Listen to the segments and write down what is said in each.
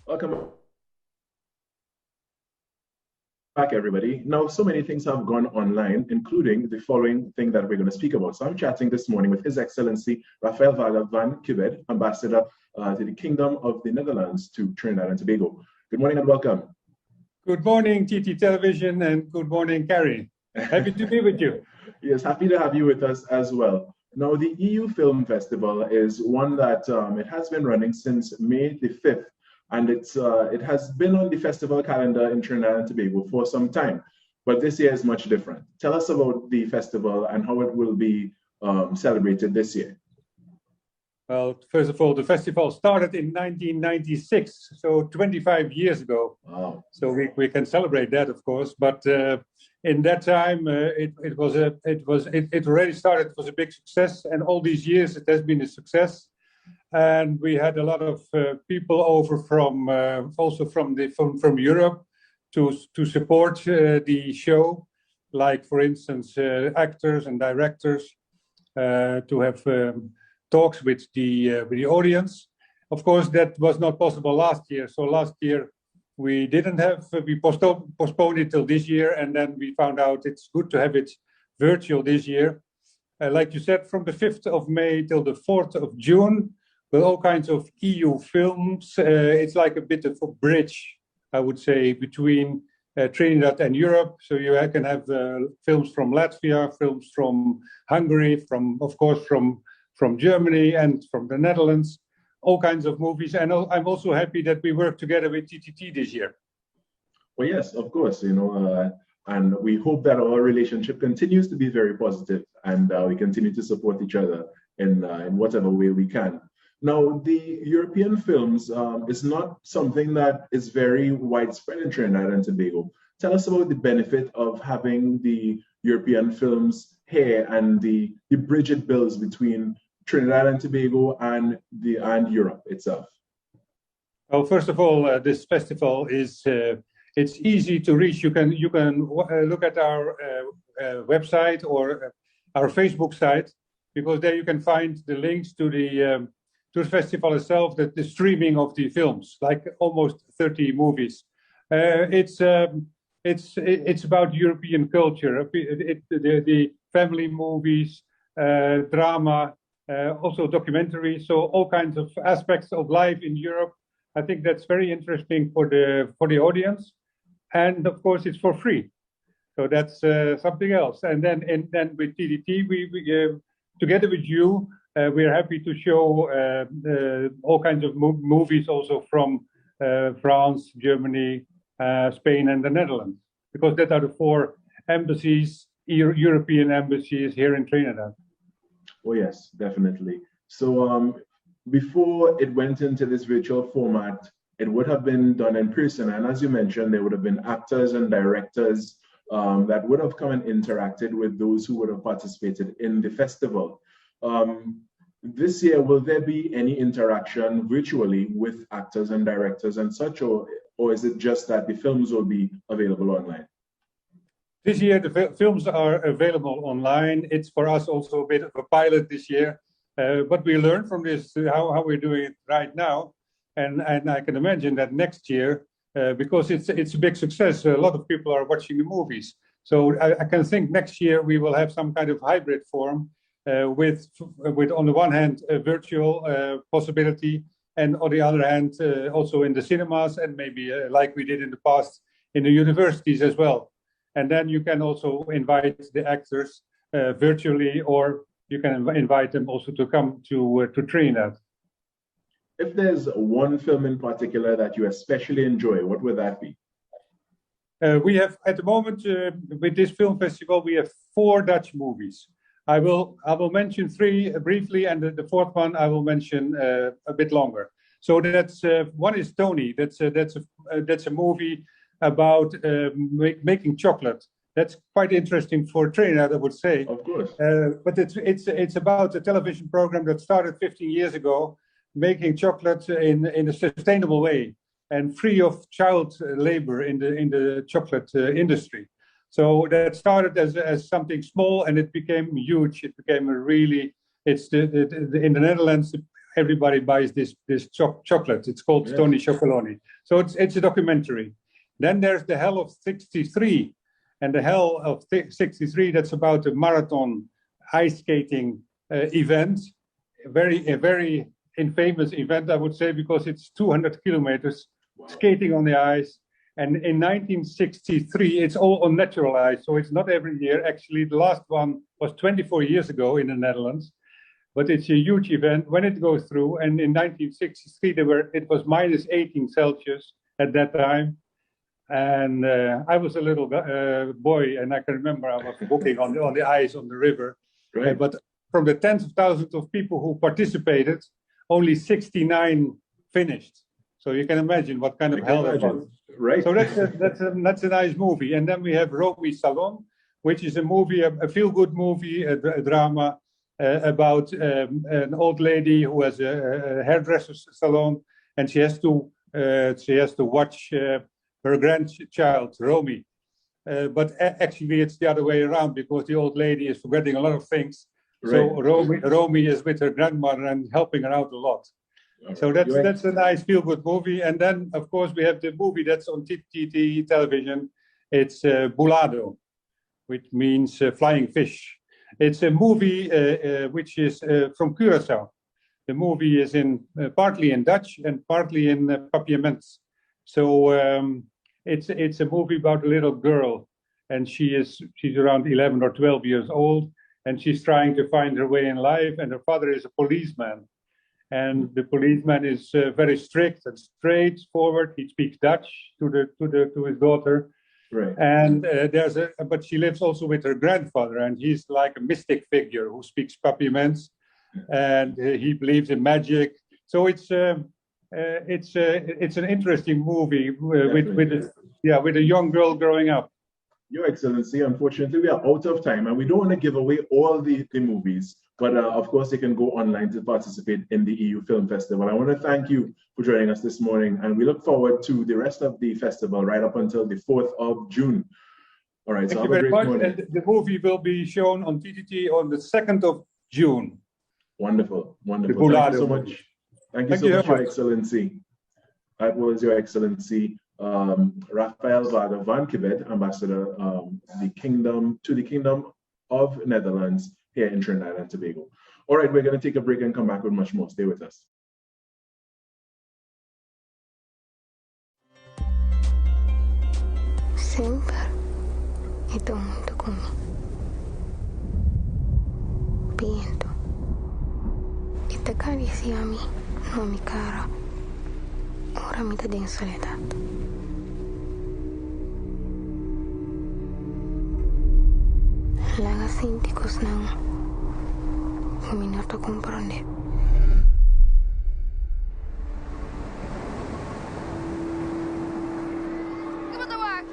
Welcome back, everybody. Now, so many things have gone online, including the following thing that we're going to speak about. So I'm chatting this morning with His Excellency Rafael Varga van Quibed, Ambassador to the Kingdom of the Netherlands to Trinidad and Tobago. Good morning and welcome. Good morning, TT Television, and good morning, Carrie. Happy to be with you. Yes, happy to have you with us as well. Now, the EU Film Festival is one that it has been running since May the 5th, and it has been on the festival calendar in Trinidad and Tobago for some time, but this year is much different. Tell us about the festival and how it will be celebrated this year. Well, first of all, the festival started in 1996, so 25 years ago. Wow. So we can celebrate that, of course. But in that time, it already started. It was a big success, and all these years it has been a success. And we had a lot of people over from also from Europe to support the show, like for instance actors and directors to have talks with the audience. Of course, that was not possible last year. So last year we postponed it till this year, and then we found out it's good to have it virtual this year. Like you said, from the 5th of May till the 4th of June, with all kinds of EU films. It's like a bit of a bridge, I would say, between Trinidad and Europe. So you can have films from Latvia, films from Hungary, of course, from Germany and from the Netherlands, all kinds of movies. And I'm also happy that we work together with TTT this year. Well, yes, of course, and we hope that our relationship continues to be very positive, and we continue to support each other in whatever way we can. Now, the European films is not something that is very widespread in Trinidad and Tobago. Tell us about the benefit of having the European films here and the bridge it builds between Trinidad and Tobago and Europe itself. Well, first of all, this festival is it's easy to reach. You can look at our website or our Facebook site, because there you can find the links to the festival itself, the streaming of the films, like almost 30 movies. It's about European culture, the family movies, drama, also documentaries. So all kinds of aspects of life in Europe. I think that's very interesting for the audience, and of course it's for free. So that's something else. And then with TDT, we together with you. We are happy to show all kinds of movies also from France, Germany, Spain, and the Netherlands, because that are the 4 embassies, European embassies here in Trinidad. Oh, yes, definitely. So before it went into this virtual format, it would have been done in person. And as you mentioned, there would have been actors and directors that would have come and interacted with those who would have participated in the festival. This year, will there be any interaction virtually with actors and directors and such, or is it just that the films will be available online? This year, the films are available online. It's for us also a bit of a pilot this year, but we learn from this how we're doing it right now, and I can imagine that next year, because it's a big success, a lot of people are watching the movies. So I can think next year we will have some kind of hybrid form. With on the one hand a virtual possibility, and on the other hand also in the cinemas, and maybe like we did in the past in the universities as well. And then you can also invite the actors virtually, or you can invite them also to come to Trinidad. If there's one film in particular that you especially enjoy, what would that be? We have at the moment with this film festival, we have 4 Dutch movies. I will mention 3 briefly, and the 4th one I will mention a bit longer. So that's one is Tony. That's a movie about making chocolate. That's quite interesting for Trinidad, I would say. Of course. But it's about a television program that started 15 years ago, making chocolate in a sustainable way and free of child labor in the chocolate industry. So that started as something small, and it became huge. It became in the Netherlands, everybody buys this chocolate. It's called Tony Chocoloni. So it's a documentary. Then there's the Hell of 63, and the Hell of 63. That's about a marathon ice skating event, a very infamous event, I would say, because it's 200 kilometers skating on the ice. And in 1963, it's all on natural ice, so it's not every year. Actually, the last one was 24 years ago in the Netherlands, but it's a huge event when it goes through. And in 1963, it was minus 18 Celsius at that time. And I was a little boy, and I can remember I was walking on the ice on the river. Right. But from the tens of thousands of people who participated, only 69 finished. So you can imagine what kind of hell that was. Right. So that's a nice movie. And then we have Romy Salon, which is a movie, a feel-good movie, a drama about an old lady who has a hairdresser's salon, and she has to watch her grandchild Romy. But actually, it's the other way around, because the old lady is forgetting a lot of things. Right. So Romy is with her grandmother and helping her out a lot. So that's a nice feel-good movie. And then, of course, we have the movie that's on TTT television. It's Bulado, which means flying fish. It's a movie which is from Curaçao. The movie is partly in Dutch and partly in Papiaments. So it's a movie about a little girl, and she's around 11 or 12 years old, and she's trying to find her way in life. And her father is a policeman. And the policeman is very strict and straightforward. He speaks Dutch to his daughter, right. And but she lives also with her grandfather, and he's like a mystic figure who speaks Papiaments, and he believes in magic. So it's an interesting movie with a young girl growing up. Your Excellency, unfortunately, we are out of time, and we don't want to give away all the movies. But of course, you can go online to participate in the EU Film Festival. I want to thank you for joining us this morning, and we look forward to the rest of the festival right up until the 4th of June. All right, thank you very much. And the movie will be shown on TTT on the 2nd of June. Wonderful, wonderful. Thank you so much. Thank you so much, Your Excellency. That was Your Excellency Rafael Vade van Kibed, Ambassador to the Kingdom of Netherlands here in Trinidad and Tobago. All right, we're going to take a break and come back with much more. Stay with us. Sempre ito mundo kumi. Pinto. Itakari siami no mi cara. Ora mi ta den soledad. Laga sinticos nang uminato comprende. Iba tawag.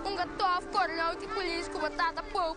Kung gato of course now ti police ko matata po.